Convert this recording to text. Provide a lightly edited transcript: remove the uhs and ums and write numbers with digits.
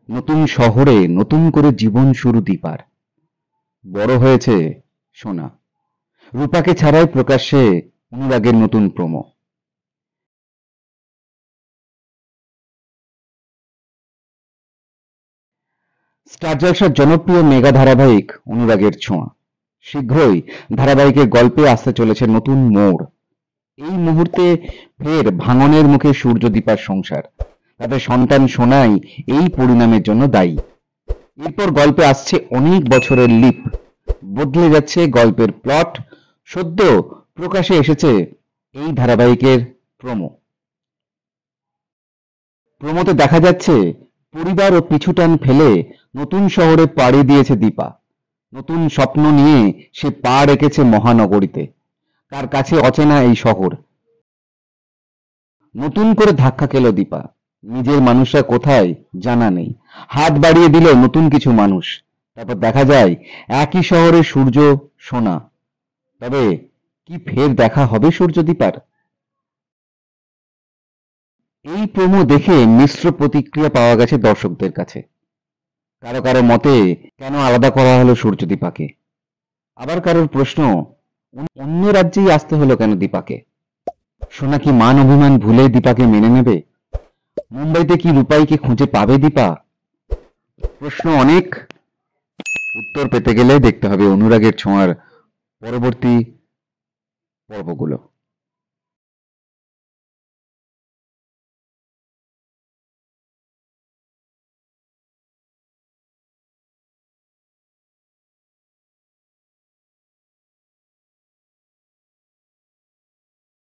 নতুন শহরে নতুন করে জীবন শুরু দীপার। বড় হয়েছে সোনা। রূপাকে ছাড়াই প্রকাশ্যে অনুরাগের নতুন প্রোমো। স্টার জলসার জনপ্রিয় মেগা ধারাবাহিক অনুরাগের ছোঁয়া শীঘ্রই ধারাবাহিকের গল্পে আসতে চলেছে নতুন মোড়। এই মুহূর্তে ফের ভাঙনের মুখে সূর্যদীপার সংসার। তাদের সন্তান সোনাই এই পরিণামের জন্য দায়ী। এরপর গল্পে আসছে অনেক বছরের লিপ, বদলে যাচ্ছে গল্পের প্লট। সদ্য প্রকাশে এসেছে এই ধারাবাহিকের প্রোমো। প্রোমোতে দেখা যাচ্ছে পরিবার ও পিছুটান ফেলে নতুন শহরে পাড়ি দিয়েছে দীপা। নতুন স্বপ্ন নিয়ে সে পা রেখেছে মহানগরীতে। তার কাছে অচেনা এই শহর। নতুন করে ধাক্কা খেল দীপা। নিজের মানুষরা কোথায় জানা নেই। হাত বাড়িয়ে দিল নতুন কিছু মানুষ। তারপর দেখা যায় একই শহরে সূর্য সোনা। তবে কি ফের দেখা হবে সূর্য দীপার? এই প্রোমো দেখে মিশ্র প্রতিক্রিয়া পাওয়া গেছে দর্শকদের কাছে। কারো কারো মতে কেন আলাদা করা হলো সূর্য দীপাকে। আবার কারোর প্রশ্ন, অন্য রাজ্যেই আসতে হলো কেন দীপাকে? সোনা কি মান অভিমান ভুলে দীপাকে মেনে নেবে? মুম্বাইতে কি রূপাইকে খুঁজে পাবে দীপা? প্রশ্ন অনেক, উত্তর পেতে গেলে দেখতে হবে অনুরাগের ছোঁয়ার পরবর্তী পর্বগুলো।